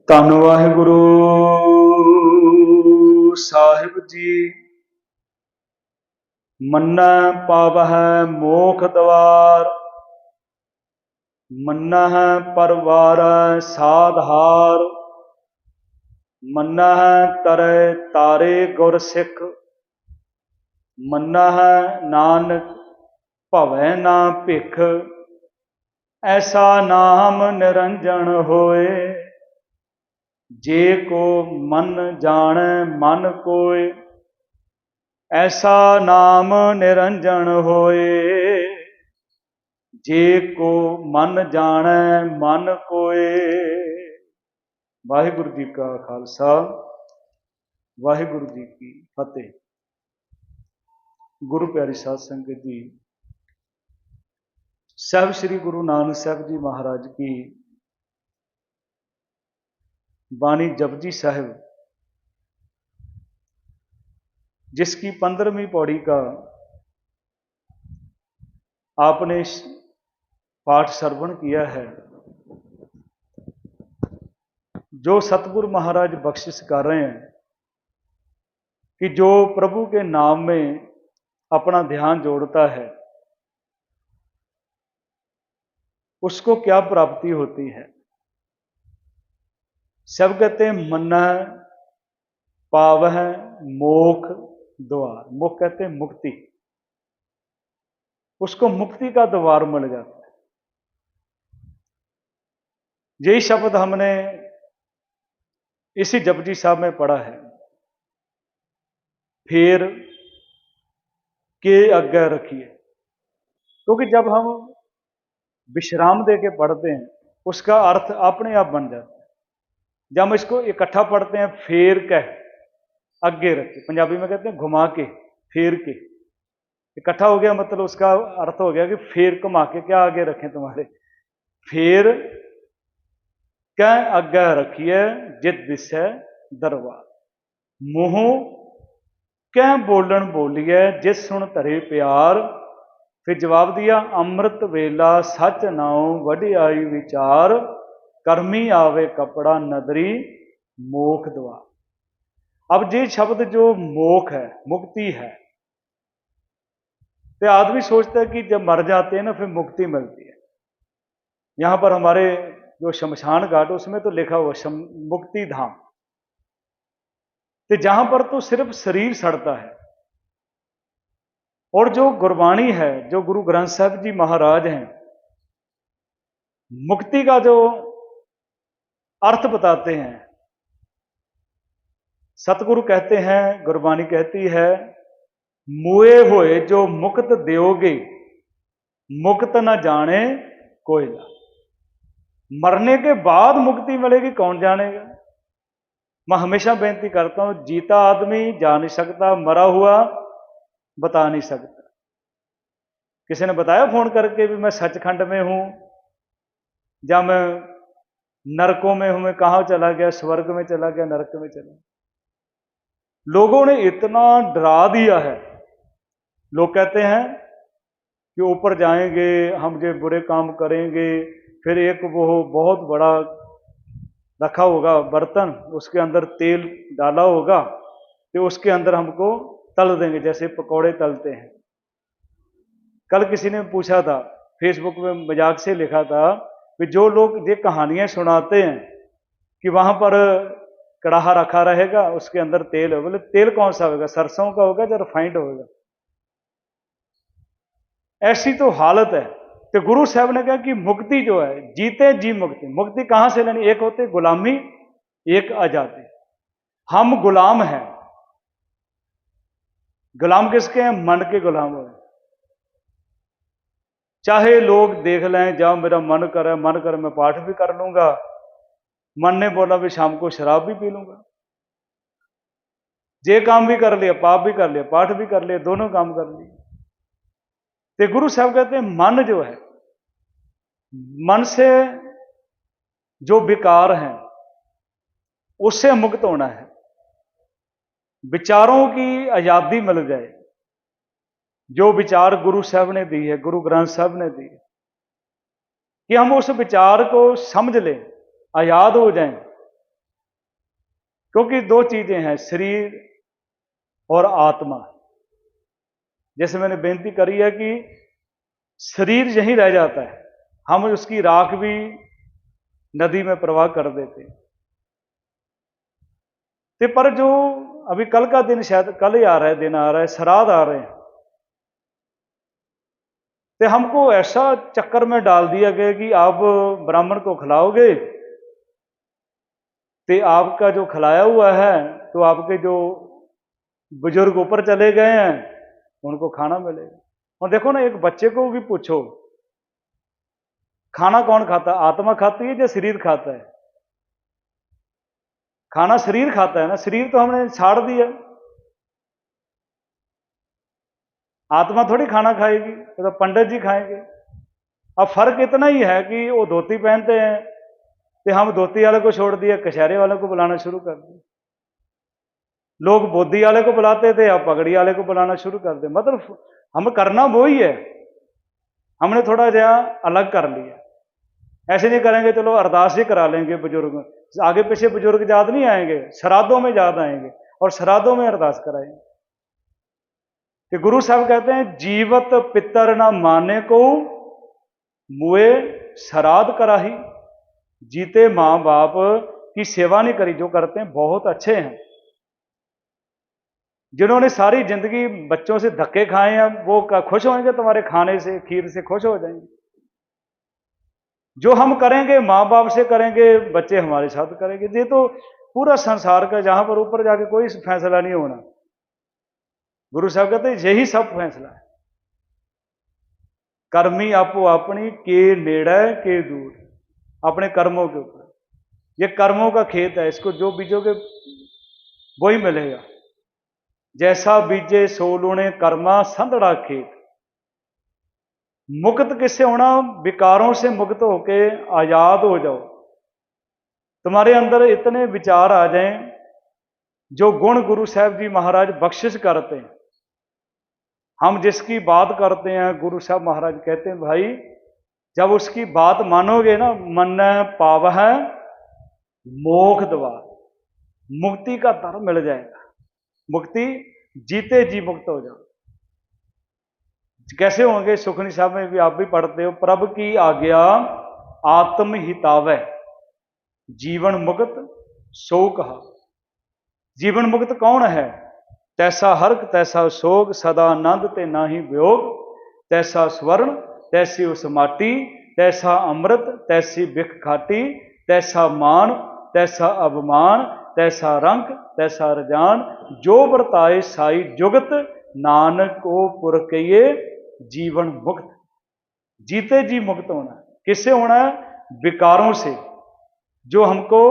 ਧੰਨ ਵਾਹਿਗੁਰੂ ਸਾਹਿਬ ਜੀ। ਮੰਨੈ ਪਾਵਹਿ ਮੋਖ ਦਵਾਰ, ਮੰਨਹਿ ਪਰਵਾਰੈ ਸਾਧਾਰ। ਮੰਨਹਿ ਤਰੈ ਤਾਰੇ ਗੁਰ ਸਿੱਖ, ਮੰਨਹਿ ਨਾਨਕ ਭਵੈ ਨਾ ਭਿਖ। ਐਸਾ ਨਾਮ ਨਿਰੰਜਨ ਹੋਏ, ਜੇ को मन जाने मन कोय। ऐसा नाम निरंजन होए, जे को मन जाने मन कोय। वाहिगुरु जी का खालसा, वाहिगुरु जी की फतेह। गुरु प्यारी साध संगत जी, साहब श्री गुरु नानक साहब जी महाराज की वाणी जपजी साहिब, जिसकी 15वीं पौड़ी का आपने पाठ श्रवण किया है, जो सतगुरु महाराज बख्शिश कर रहे हैं कि जो प्रभु के नाम में अपना ध्यान जोड़ता है उसको क्या प्राप्ति होती है। सब कहते हैं मन्ना पावह मोख द्वार। मोख कहते हैं मुक्ति, उसको मुक्ति का द्वार मिल जाता है। यही शब्द हमने इसी जपजी साहब में पढ़ा है, फिर के आगे रखिए। क्योंकि जब हम विश्राम दे के पढ़ते हैं उसका अर्थ अपने आप बन जाता है। जब हम इसको इकट्ठा पढ़ते हैं, फेर कह आगे रखे, पंजाबी में कहते हैं घुमा के, फेर के, इकट्ठा हो गया मतलब उसका अर्थ हो गया कि फेर घुमा के क्या आगे रखें तुम्हारे। फेर क्या आगे रखिए जित दिशा दरबार। मुंह क्या बोलन बोलिए जिस सुन धरे प्यार। फिर जवाब दिया अमृत वेला सच नाओ वडियाई विचार। कर्मी आवे कपड़ा नदरी मोख द्वार। अब ये शब्द जो मोख है, मुक्ति है, तो आदमी सोचता है कि जब मर जाते हैं ना फिर मुक्ति मिलती है। यहां पर हमारे जो शमशान घाट उसमें तो लिखा हुआ मुक्ति धाम, तो जहां पर तो सिर्फ शरीर सड़ता है। और जो गुरबाणी है, जो गुरु ग्रंथ साहिब जी महाराज हैं, मुक्ति का जो अर्थ बताते हैं। सतगुरु कहते हैं, गुरबाणी कहती है, मुए होए जो मुक्त दोगे, मुक्त न जाने कोयला। मरने के बाद मुक्ति मिलेगी कौन जानेगा। मैं हमेशा बेनती करता हूं, जीता आदमी जा नहीं सकता, मरा हुआ बता नहीं सकता। किसी ने बताया फोन करके भी मैं सचखंड में हूं या मैं नरकों में हूं, मैं कहां चला गया, स्वर्ग में चला गया, नरक में चला गया। लोगों ने इतना डरा दिया है। लोग कहते हैं कि ऊपर जाएंगे, हम जो बुरे काम करेंगे, फिर एक वो बहुत बड़ा रखा होगा बर्तन, उसके अंदर तेल डाला होगा, तो उसके अंदर हमको तल देंगे जैसे पकौड़े तलते हैं। कल किसी ने पूछा था, फेसबुक में मजाक से लिखा था कि जो लोग ये कहानियां सुनाते हैं कि वहां पर कड़ाहा रखा रहेगा, उसके अंदर तेल होगा, बोले तेल कौन सा होगा, सरसों का होगा या रिफाइंड होगा। ऐसी तो हालत है। तो गुरु साहब ने कहा कि मुक्ति जो है, जीते जी मुक्ति। मुक्ति कहां से लेनी, एक होते गुलामी, एक आजादी। हम गुलाम हैं। गुलाम किसके हैं, मन के गुलाम हो। चाहे लोग देख लें, जाओ मेरा मन करे मैं पाठ भी कर लूंगा, मन ने बोला भी शाम को शराब भी पी लूंगा, जे काम भी कर लिया, पाप भी कर लिया, पाठ भी कर लिया, दोनों काम कर लिए। तो गुरु साहब कहते हैं मन जो है, मन से जो विकार हैं उससे मुक्त होना है। विचारों की आजादी मिल जाए। जो विचार गुरु साहब ने दी है, गुरु ग्रंथ साहब ने दी है, कि हम उस विचार को समझ लें, आजाद हो जाएं, क्योंकि दो चीजें हैं, शरीर और आत्मा। जैसे मैंने बेनती करी है कि शरीर यहीं रह जाता है, हम उसकी राख भी नदी में प्रवाह कर देते हैं। तो पर जो अभी कल का दिन, शायद कल ही आ रहा है, दिन आ रहा है, श्राद्ध आ रहे हैं, तो हमको ऐसा चक्कर में डाल दिया गया कि आप ब्राह्मण को खिलाओगे तो आपका जो खिलाया हुआ है, तो आपके जो बुजुर्ग ऊपर चले गए हैं उनको खाना मिलेगा। और देखो ना, एक बच्चे को भी पूछो, खाना कौन खाता है? आत्मा खाती है या शरीर खाता है? खाना शरीर खाता है ना, शरीर तो हमने छाड़ दिया, आत्मा थोड़ी खाना खाएगी, तो पंडित जी खाएंगे। अब फर्क इतना ही है कि वो धोती पहनते हैं तो हम धोती वाले को छोड़ दिया, कछहरे वाले को बुलाना शुरू कर दिया। लोग बोधी वाले को बुलाते थे, अब पगड़ी वाले को बुलाना शुरू कर दे। मतलब हम करना वो ही है, हमने थोड़ा जहा अलग कर लिया। ऐसे नहीं करेंगे चलो अरदास ही करा लेंगे, बुजुर्ग आगे पीछे बुजुर्ग याद नहीं आएंगे, श्राद्धों में याद आएंगे और श्राद्धों में अरदास कराएंगे। कि गुरु साहब कहते हैं, जीवत पितर ना माने को मुए श्राद्ध कराही। जीते मां बाप की सेवा नहीं करी, जो करते हैं बहुत अच्छे हैं। जिन्होंने सारी जिंदगी बच्चों से धक्के खाए हैं, वो खुश होंगे तुम्हारे खाने से, खीर से खुश हो जाएंगे। जो हम करेंगे मां बाप से करेंगे, बच्चे हमारे साथ करेंगे। ये तो पूरा संसार का, जहां पर ऊपर जाके कोई फैसला नहीं होना। गुरु साहब कहते हैं यही सब फैसला है। कर्मी आपो अपनी के नेड़े के दूर, अपने कर्मों के ऊपर। ये कर्मों का खेत है, इसको जो बीजोगे वही मिलेगा। जैसा बीजे सो लूणे कर्मा संधड़ा खेत। मुक्त किससे होना? विकारों से मुक्त होके आजाद हो जाओ। तुम्हारे अंदर इतने विचार आ जाएं, जो गुण गुरु साहब जी महाराज बख्शिश करते हैं। हम जिसकी बात करते हैं, गुरु साहब महाराज कहते हैं, भाई जब उसकी बात मानोगे ना, मन पाव है मोक्ष द्वार, मुक्ति का दर मिल जाएगा। मुक्ति जीते जी मुक्त हो जाओ। कैसे होंगे? सुखनी साहब में भी आप भी पढ़ते हो, प्रभु की आज्ञा आत्म हितावै, जीवन मुक्त सो कहा। जीवन मुक्त कौन है? तैसा हर्क तैसा शोक, सदा आनंद ते नाही वियोग। तैसा स्वर्ण तैसी उस माटी, तैसा अमृत तैसी बिख खाटी। तैसा मान तैसा अवमान, तैसा रंग तैसा रजान। जो बरताए साई जुगत, नानक को पुरखिए जीवन मुक्त। जीते जी मुक्त होना। किससे होना है? विकारों से, जो हमको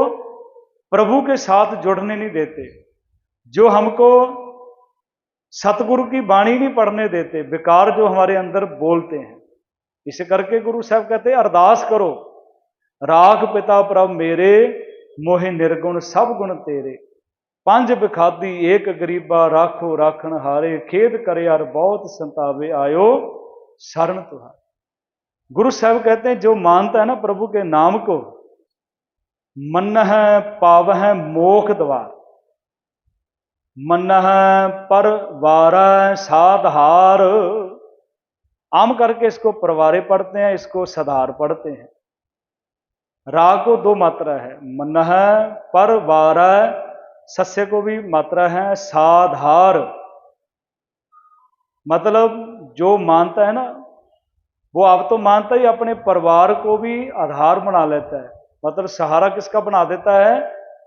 प्रभु के साथ जुड़ने नहीं देते, जो हमको सतगुरु की वाणी नहीं पढ़ने देते, विकार जो हमारे अंदर बोलते हैं। इसे करके गुरु साहब कहते हैं, अरदास करो, राख पिता प्रभ मेरे, मोहि निर्गुण सब गुण तेरे। पंज बिखादी एक गरीबा, राखो राखण हारे। खेद करे यार बहुत संतावे, आयो शरण तुहारे। गुरु साहब कहते हैं, जो मानता है ना प्रभु के नाम को, मन है पाव है मोख द्वार। मन है पर वार साधार। आम करके इसको परवारे पढ़ते हैं, इसको सधार पढ़ते हैं। रा को दो मात्रा है, मन है पर वार, सस्य को भी मात्रा है साधार। मतलब जो मानता है ना, वो अब तो मानता ही अपने परिवार को भी आधार बना लेता है। मतलब सहारा किसका बना देता है?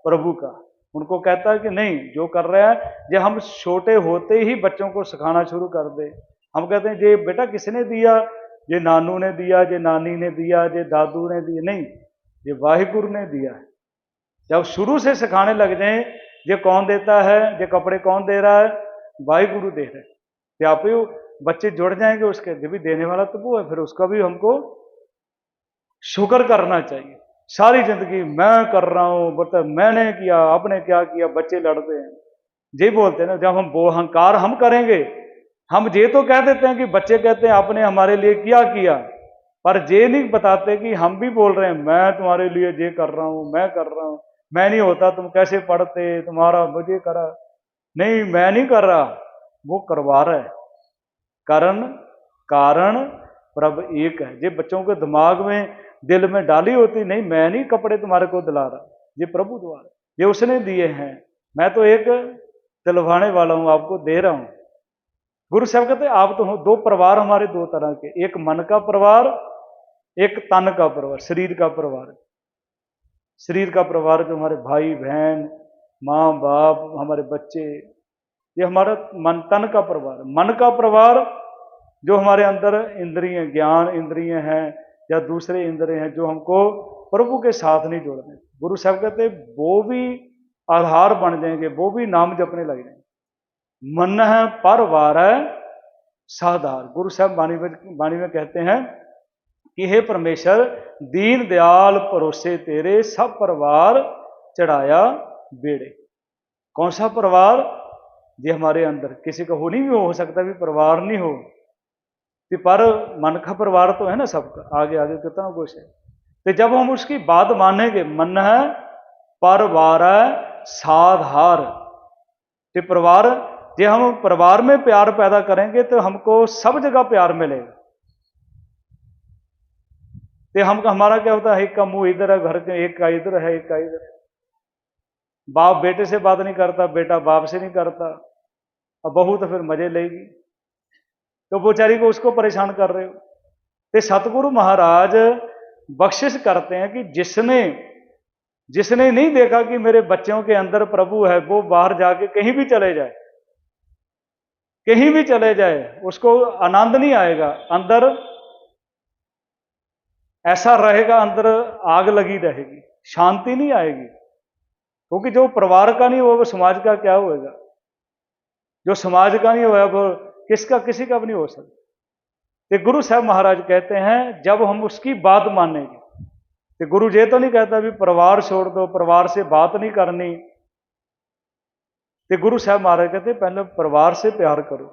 प्रभु का। उनको कहता है कि नहीं, जो कर रहे हैं ये हम छोटे होते ही बच्चों को सिखाना शुरू कर दे। हम कहते हैं ये बेटा किसने दिया? ये नानू ने दिया, ये नानी ने दिया, ये दादू ने दिया। नहीं, ये वाहिगुरु ने दिया है। जब शुरू से सिखाने लग जाए, ये कौन देता है, ये कपड़े कौन दे रहा है? वाहिगुरु दे रहे हैं। आप ही बच्चे जुड़ जाएंगे उसके, जब भी देने वाला तो वो है, फिर उसका भी हमको शुक्र करना चाहिए। सारी जिंदगी मैं कर रहा हूं, बता मैंने किया, आपने क्या किया, बच्चे लड़ते हैं। ये बोलते हैं ना, जब हम वो अहंकार हम करेंगे, हम ये तो कह देते हैं कि बच्चे कहते हैं आपने हमारे लिए क्या किया, पर ये नहीं बताते कि हम भी बोल रहे हैं मैं तुम्हारे लिए ये कर रहा हूं, मैं कर रहा हूं। मैं नहीं होता तुम कैसे पढ़ते, तुम्हारा मुझे करा। नहीं, मैं नहीं कर रहा, वो करवा रहा है। कारण कारण प्रभु एक है। ये बच्चों के दिमाग में, दिल में डाली होती, नहीं मैं नहीं कपड़े तुम्हारे को दिला रहा, ये प्रभु द्वारा, ये उसने दिए हैं, मैं तो एक दिलवाने वाला हूं, आपको दे रहा हूं। गुरु साहब कहते आप तो हो, दो परिवार हमारे दो तरह के, एक मन का परिवार, एक तन का परिवार, शरीर का परिवार। शरीर का परिवार जो हमारे भाई बहन, माँ बाप, हमारे बच्चे, ये हमारा मन, तन का परिवार। मन का परिवार जो हमारे अंदर इंद्रिय, ज्ञान इंद्रिय हैं या दूसरे इंद्रिय हैं जो हमको प्रभु के साथ नहीं जोड़ते। गुरु साहब कहते वो भी आधार बन जाएंगे, वो भी नाम जपने लग जाएंगे। मन है परवार है साधार। गुरु साहब वाणी में कहते हैं कि हे परमेश्वर, दीन दयाल भरोसे तेरे, सब परिवार चढ़ाया बेड़े। कौन सा परिवार? ये हमारे अंदर किसी का हो नहीं भी हो सकता भी परिवार नहीं हो, पर मन का परिवार तो है ना सबका, आगे आगे कितना कुछ है। तो जब हम उसकी बात मानेंगे, मन है परिवार साधार, तो परिवार, जो हम परिवार में प्यार पैदा करेंगे तो हमको सब जगह प्यार मिलेगा। तो हम, हमारा क्या होता है, एक का मुंह इधर है, घर के एक का इधर है, एक का इधर है। बाप बेटे से बात नहीं करता, बेटा बाप से नहीं करता, अब बहू तो फिर मजे लेगी, तो बेचारी को उसको परेशान कर रहे हो। तो सतगुरु महाराज बख्शिश करते हैं कि जिसने नहीं देखा कि मेरे बच्चों के अंदर प्रभु है, वो बाहर जाके कहीं भी चले जाए, कहीं भी चले जाए, उसको आनंद नहीं आएगा, अंदर ऐसा रहेगा, अंदर आग लगी रहेगी, शांति नहीं आएगी। क्योंकि जो परिवार का नहीं हुआ वो समाज का क्या होएगा, जो समाज का नहीं हुआ वो किसका, किसी का भी नहीं हो सकता। तो गुरु साहब महाराज कहते हैं जब हम उसकी बात मानेंगे, तो गुरु ये तो नहीं कहता भी परिवार छोड़ दो, परिवार से बात नहीं करनी। तो गुरु साहब महाराज कहते पहले परिवार से प्यार करो,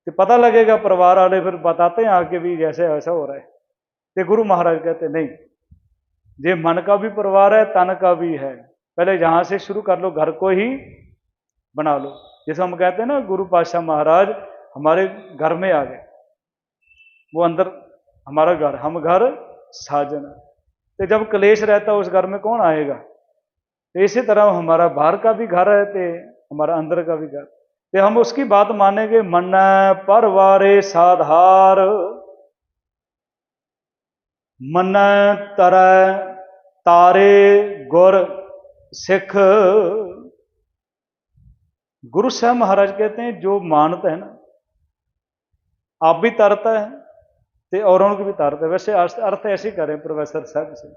तो पता लगेगा। परिवार वाले फिर बताते हैं आके भी जैसे ऐसा हो रहा है। तो गुरु महाराज कहते नहीं, ये मन का भी परिवार है, तन का भी है, पहले यहां से शुरू कर लो, घर को ही बना लो। जैसे हम कहते हैं ना, गुरु पातशाह महाराज हमारे घर में आ गए, वो अंदर हमारा घर, हम घर साजन। तो जब क्लेश रहता है उस घर में कौन आएगा। तो इसी तरह हमारा बाहर का भी घर है, तो हमारा अंदर का भी घर, तो हम उसकी बात मानेंगे। मन परवारे साधार, मन तरह तारे गुर सिख। गुरु साहब महाराज कहते हैं जो मानता है ना, आप भी तरता है तो औरों को भी तारता है। वैसे अर्थ ऐसे करें प्रोफेसर साहब से।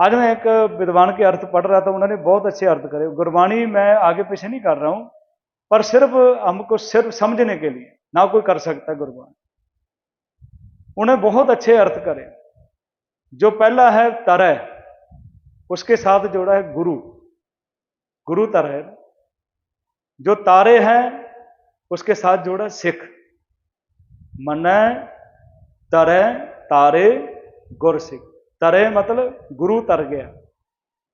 आज मैं एक विद्वान के अर्थ पढ़ रहा था, उन्होंने बहुत अच्छे अर्थ करे। गुरबाणी मैं आगे पीछे नहीं कर रहा हूं, पर सिर्फ हमको सिर्फ समझने के लिए, ना कोई कर सकता गुरबाणी। उन्हें बहुत अच्छे अर्थ करे। जो पहला है तरह, उसके साथ जोड़ा है गुरु, गुरु तरह। जो तारे हैं उसके साथ जोड़ा सिख। मन तरह तारे गुर सिख। तरह मतलब गुरु तर गया,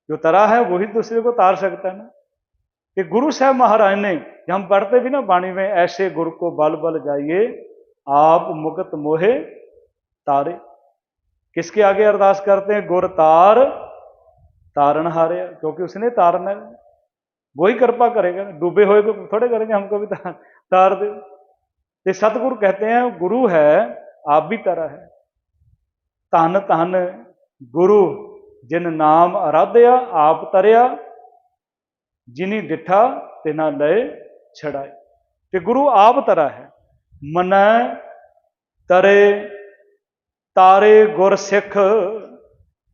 जो तरा है वही दूसरे को तार सकता है ना। कि गुरु साहब महाराज ने, हम पढ़ते भी ना वाणी में, ऐसे गुरु को बल बल जाइए आप मुक्त मोहे तारे। किसके आगे अरदास करते हैं? गुर तार तारण हारे, क्योंकि उसने तारना है, वही कृपा करेगा। डूबे हुए को थोड़े करेंगे, हमको भी तार दे। ये सतगुरु कहते हैं गुरु है, आप भी तरह है। धन धन गुरु जिन नाम आराध्या, आप तरया जिनी डिठा तिना लय छड़ाए। कि गुरु आप तरह है। मन तरे तारे गुर सिख।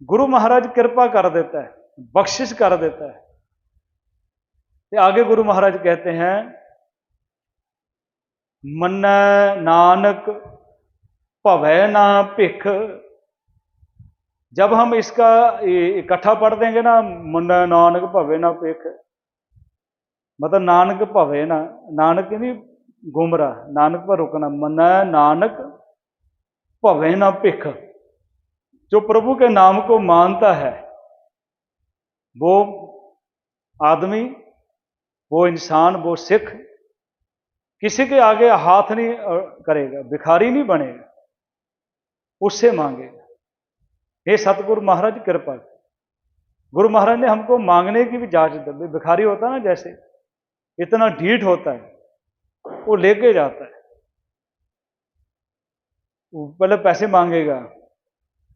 गुरु महाराज कृपा कर देता है, बख्शिश कर देता है। आगे गुरु महाराज कहते हैं मन नानक भवै ना भिख। जब हम इसका इकट्ठा पढ़ देंगे ना, मन नानक भवै ना भिख, मतलब नानक भवै ना, नानक नहीं गुमराह, नानक पर रुकना। मन नानक भवै ना भिख। जो प्रभु के नाम को मानता है वो आदमी, वो इंसान, वो सिख किसी के आगे हाथ नहीं करेगा, भिखारी नहीं बनेगा, उससे मांगेगा। हे सतगुरु महाराज कृपा। गुरु महाराज ने हमको मांगने की भी जांच दी। भिखारी होता ना जैसे, इतना ढीठ होता है, वो लेके जाता है, वो पहले पैसे मांगेगा,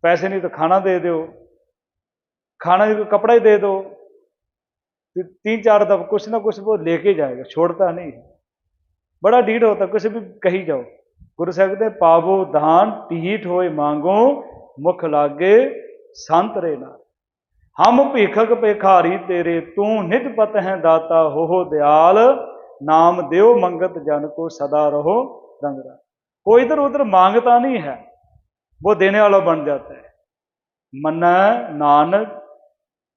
पैसे नहीं तो खाना दे दो, खाना नहीं तो कपड़ा ही दे दो, 3-4 दफा कुछ ना कुछ वो लेके जाएगा, छोड़ता नहीं है। बड़ा ढीठ होता, कुछ भी कही जाओ। गुरु साहब कहते पावो दान ढीठ होए मांगो, मुख लागे संत रे ना। हम भीखक भिखारी तेरे, तू निज पत है दाता, हो दयाल नाम देव मंगत जन को, सदा रहो रंगरा। कोई इधर उधर मांगता नहीं है, वो देने वाला बन जाता है। मन नानक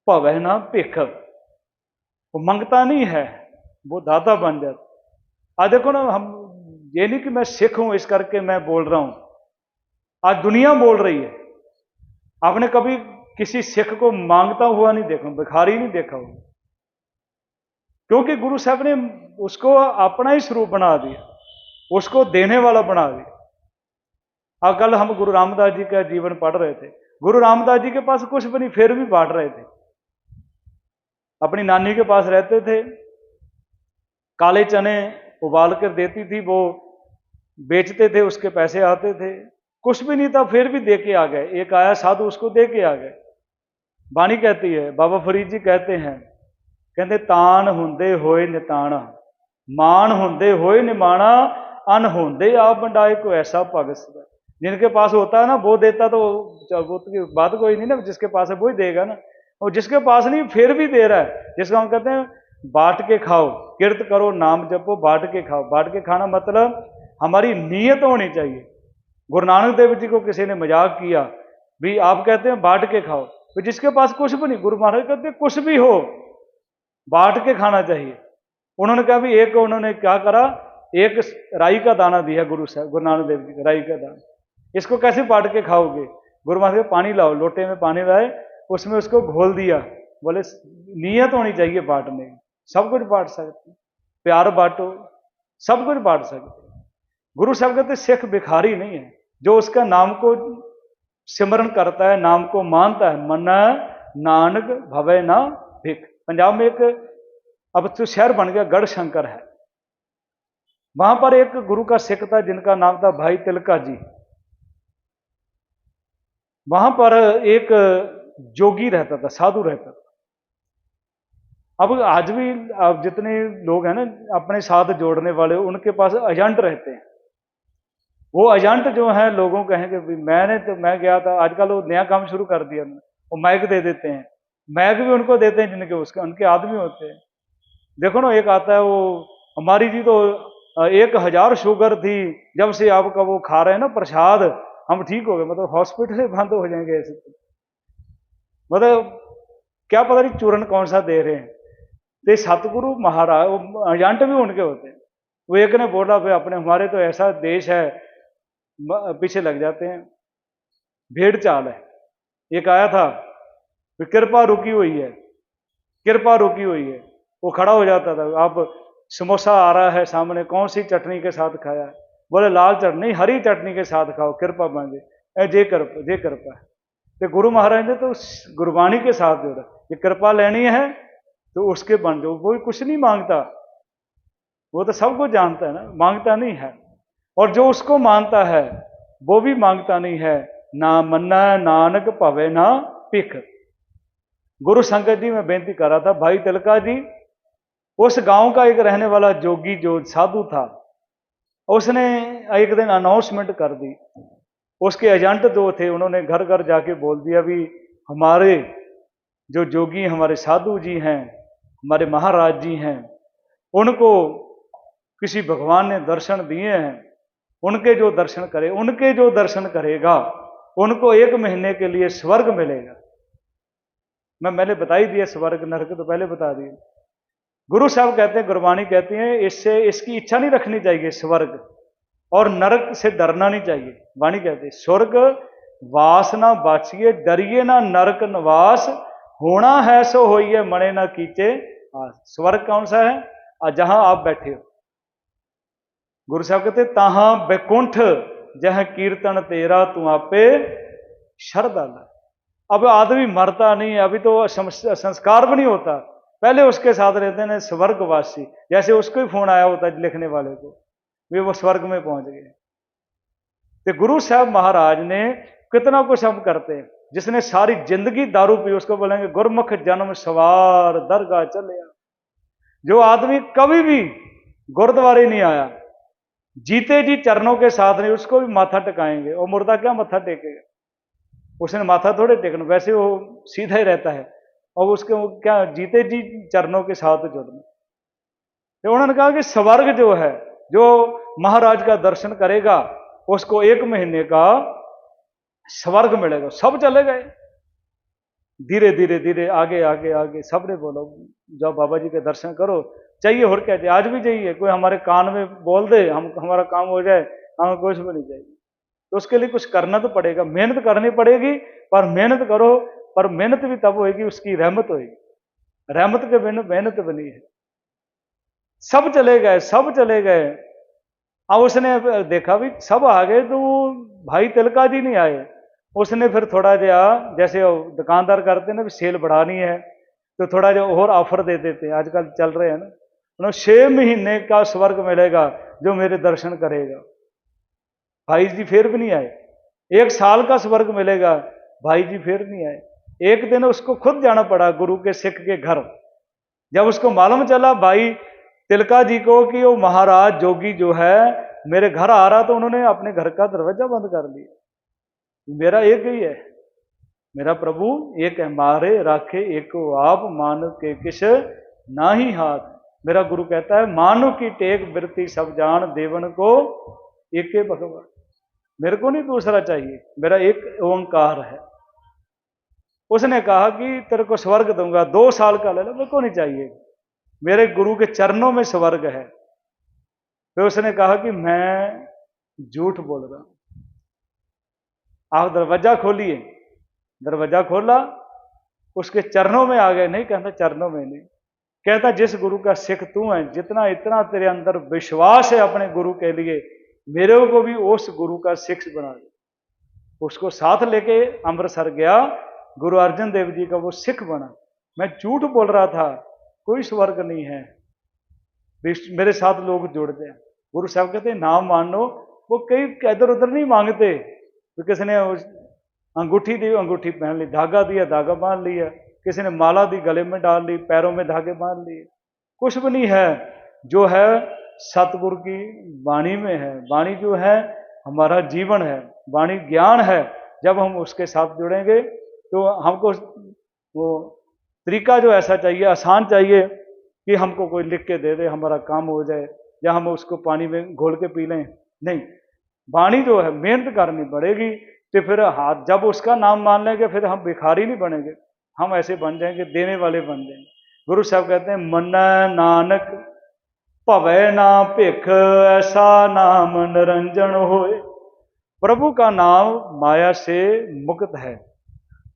भवै ना भिखक, वो मांगता नहीं है, वो दाता बन जाता। आज देखो ना, हम ये नहीं कि मैं सिख हूं इस करके मैं बोल रहा हूं, आज दुनिया बोल रही है। आपने कभी किसी सिख को मांगता हुआ नहीं देखा, भिखारी नहीं देखा हुआ, क्योंकि गुरु साहब ने उसको अपना ही स्वरूप बना दिया, उसको देने वाला बना दिया। कल हम गुरु रामदास जी का जीवन पढ़ रहे थे। गुरु रामदास जी के पास कुछ भी नहीं, फिर भी बांट रहे थे। अपनी नानी के पास रहते थे, काले चने उबाल कर देती थी, वो बेचते थे, उसके पैसे आते थे। कुछ भी नहीं था, फिर भी दे के आ गए। एक आया साधु, उसको दे के आ गए। बाणी कहती है, बाबा फरीद जी कहते हैं, कहते तान हुंदे होए निताना, मान हुंदे होए निमाना, अन होंदे आप बंडाए को ऐसा भगत। जिनके पास होता है ना वो देता, तो वो तो बात कोई नहीं ना, जिसके पास है वो ही देगा ना। और जिसके पास नहीं फिर भी दे रहा है, जिसका हम कहते हैं बांट के खाओ, किरत करो, नाम जपो, बांट के खाओ। बांट के खाना मतलब हमारी नीयत होनी चाहिए। गुरु नानक देव जी को किसी ने मजाक किया, भी आप कहते हैं बांट के खाओ, तो जिसके पास कुछ भी नहीं, गुरु महाराज कहते हैं कुछ भी हो बांट के खाना चाहिए। उन्होंने कहा भी एक, उन्होंने क्या करा, एक राई का दाना दिया गुरु साहब, गुरु नानक देव जी, राई का दाना, इसको कैसे बांट के खाओगे? गुरु महाराज पानी लाओ, लोटे में पानी लाए, उसमें उसको घोल दिया। बोले नीयत होनी चाहिए बांटने की, सब कुछ बांट सकते, प्यार बांटो, सब कुछ बांट सकते। गुरु साहब कहते सिख भिखारी नहीं है, जो उसका नाम को सिमरन करता है, नाम को मानता है। मन नानक भवै ना भिख। पंजाब में एक अब तो शहर बन गया, गढ़ शंकर है, वहां पर एक गुरु का सिख था जिनका नाम था भाई तिलका जी। वहां पर एक जोगी रहता था, साधु रहता था। अब आज भी अब जितने लोग हैं ना अपने साथ जोड़ने वाले, उनके पास एजेंट रहते हैं। वो एजेंट जो है लोगों कहेंगे मैं गया था, आजकल वो नया काम शुरू कर दिया, वो मैग दे देते हैं, मैग भी उनको देते हैं जिनके उसके उनके आदमी होते हैं। देखो ना, एक आता है वो, हमारी जी तो 1000 शुगर थी, जब से आपका वो खा रहे हैं ना प्रसाद, हम ठीक हो गए। मतलब हॉस्पिटल बंद हो जाएंगे ऐसे तो। मतलब क्या पता नहीं चूरन कौन सा दे रहे हैं। तो सतगुरु महाराज, वो एजेंट भी उनके होते हैं। वो एक ने बोला भाई अपने, हमारे तो ऐसा देश है, पीछे लग जाते हैं, भेड़ चाल है। एक आया था, कृपा रुकी हुई है, कृपा रुकी हुई है, वो खड़ा हो जाता था। आप समोसा आ रहा है सामने, कौन सी चटनी के साथ खाया है? बोले लाल चटनी, हरी चटनी के साथ खाओ, कृपा मांगे। जे कृपा है। तो गुरु महाराज ने तो गुरबाणी के साथ जोड़ा, ये कृपा लेनी है तो उसके बन जाओ। वो कुछ नहीं मांगता, वो तो सब कुछ जानता है ना, मांगता नहीं है। और जो उसको मानता है वो भी मांगता नहीं है। ना मन्ना नानक भवे ना भिख। गुरु संगत जी मैं बेनती कर रहा था, भाई तिलका जी उस गांव का एक रहने वाला जोगी जो साधु था, उसने एक दिन अनाउंसमेंट कर दी। उसके एजेंट जो थे उन्होंने घर घर जाके बोल दिया भी हमारे जो जोगी हमारे साधु जी हैं, हमारे महाराज जी हैं, उनको किसी भगवान ने दर्शन दिए हैं, उनके जो दर्शन करेगा उनको 1 महीने के लिए स्वर्ग मिलेगा। मैंने बता ही दिया, स्वर्ग नरक तो पहले बता दिए। गुरु साहब कहते हैं, गुरबाणी कहती है, इसकी इच्छा नहीं रखनी चाहिए स्वर्ग, और नरक से डरना नहीं चाहिए। वाणी कहते हैं स्वर्ग वास ना बाचिए, डरिए ना नरक निवास, होना है सो होइए मने ना कीचे आस। स्वर्ग कौन सा है? जहां आप बैठे हो। गुरु साहब कहते ताहा बैकुंठ जह कीर्तन तेरा तू आपे शरदाला। अब आदमी मरता नहीं है, अभी तो संस्कार भी नहीं होता, पहले उसके साथ रहते हैं स्वर्गवासी। जैसे उसको ही फोन आया होता है लिखने वाले को, वे वो स्वर्ग में पहुंच गए। तो गुरु साहब महाराज ने कितना कुछ हम करते हैं। जिसने सारी जिंदगी दारू पी उसको बोलेंगे गुरमुख जन्म सवार दरगाह चले। जो आदमी कभी भी गुरुद्वारे नहीं आया, जीते जी चरणों के साथ नहीं, उसको भी माथा टिकाएंगे। और मुर्दा क्या माथा टेकेगा? उसने माथा थोड़े टेकना, वैसे वो सीधा ही रहता है। और उसके क्या जीते जी चरणों के साथ जुड़ना। तो उन्होंने कहा कि स्वर्ग जो है, जो महाराज का दर्शन करेगा उसको 1 महीने का स्वर्ग मिलेगा। सब चले गए धीरे धीरे धीरे आगे आगे आगे। सबने बोला जाओ बाबा जी के दर्शन करो। चाहिए और क्या चाहिए? आज भी चाहिए कोई हमारे कान में बोल दे, हम हमारा काम हो जाए, हमें कुछ भी नहीं चाहिए। तो उसके लिए कुछ करना तो पड़ेगा, मेहनत करनी पड़ेगी। पर मेहनत करो, पर मेहनत भी तब होगी उसकी रहमत होगी। रहमत के बिना मेहनत बनी है। सब चले गए, सब चले गए। अब उसने देखा भी सब आ गए, तो भाई तिलका जी नहीं आए। उसने फिर थोड़ा जा, जैसे दुकानदार करते ना, भी सेल बढ़ानी है तो थोड़ा जो और ऑफर दे देते हैं, आजकल चल रहे हैं ना। उन्होंने 6 महीने का स्वर्ग मिलेगा जो मेरे दर्शन करेगा। भाई जी फिर भी नहीं आए। 1 साल का स्वर्ग मिलेगा, भाई जी फिर नहीं आए। एक दिन उसको खुद जाना पड़ा गुरु के सिख के घर। जब उसको मालूम चला भाई तिलका जी को कि वो महाराज जोगी जो है मेरे घर आ रहा, तो उन्होंने अपने घर का दरवाजा बंद कर दिया। मेरा एक ही है, मेरा प्रभु एक है, मारे राखे एक आप मानो के किस ना ही हाथ। मेरा गुरु कहता है मानो की टेक बिरती सब जान देवन को एक भगवान। मेरे को नहीं दूसरा चाहिए, मेरा एक ओंकार है। उसने कहा कि तेरे को स्वर्ग दूंगा, 2 साल का ले लो, मेरे को नहीं चाहिए, मेरे गुरु के चरणों में स्वर्ग है। फिर उसने कहा कि मैं झूठ बोल रहा हूं, आप दरवाजा खोलिए। दरवाजा खोला, उसके चरणों में आ गए। नहीं कहता चरणों में नहीं, कहता जिस गुरु का सिख तू है, जितना इतना तेरे अंदर विश्वास है अपने गुरु के लिए, मेरे को भी उस गुरु का सिख बना दे। उसको साथ लेके अमृतसर गया, गुरु अर्जन देव जी का वो सिख बना। मैं झूठ बोल रहा था, कोई स्वर्ग नहीं है, मेरे साथ लोग जुड़ते हैं। गुरु साहब कहते नाम मानो। वो कई इधर उधर नहीं मांगते, तो किसी ने अंगूठी दी, अंगूठी पहन ली, धागा दिया, धागा बांध लिया, किसी ने माला दी, गले में डाल ली, पैरों में धागे बांध लिए। कुछ भी नहीं है। जो है सतगुरु की वाणी में है। वाणी जो है हमारा जीवन है, वाणी ज्ञान है। जब हम उसके साथ जुड़ेंगे तो हमको वो तरीका जो ऐसा चाहिए, आसान चाहिए कि हमको कोई लिख के दे दे, हमारा काम हो जाए, या हम उसको पानी में घोल के पी लें। नहीं, वाणी जो है मेहनत करनी पड़ेगी। तो फिर हाथ जब उसका नाम मान लेंगे, फिर हम भिखारी नहीं बनेंगे, हम ऐसे बन जाएंगे, देने वाले बन जाएंगे। गुरु साहब कहते हैं मन नानक भवे ना भिख, ऐसा नाम निरंजन होए। प्रभु का नाम माया से मुक्त है।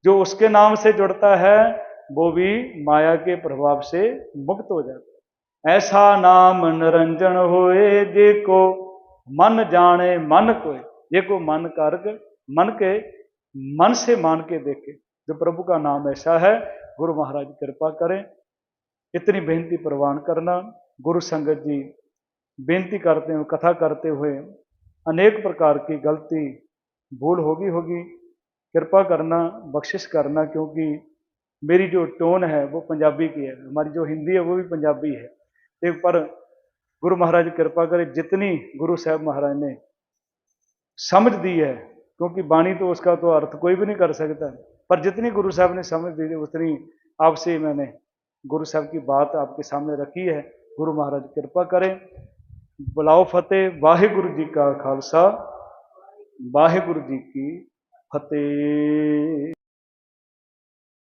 जो उसके नाम से जुड़ता है वो भी माया के प्रभाव से मुक्त हो जाता है। ऐसा नाम निरंजन होए, जे को मन जाने मन कोय। जे को मन करके मन के मन से मान के देखे, जो प्रभु का नाम ऐसा है। गुरु महाराज कृपा करें। इतनी बेनती प्रवान करना। गुरु संगत जी बेनती करते हुए, कथा करते हुए अनेक प्रकार की गलती भूल होगी, कृपा करना, बख्शिश करना। क्योंकि मेरी जो टोन है वो पंजाबी की है, हमारी जो हिंदी है वो भी पंजाबी है। एक पर गुरु महाराज कृपा करे, जितनी गुरु साहब महाराज ने समझ दी है, क्योंकि वाणी तो उसका तो अर्थ कोई भी नहीं कर सकता, पर जितनी गुरु साहब ने समझ दी थी उतनी आपसे मैंने गुरु साहब की बात आपके सामने रखी है। गुरु महाराज कृपा करें। बुलाओ फतेह। वाहिगुरु जी का खालसा, वाहिगुरु जी की फतेह।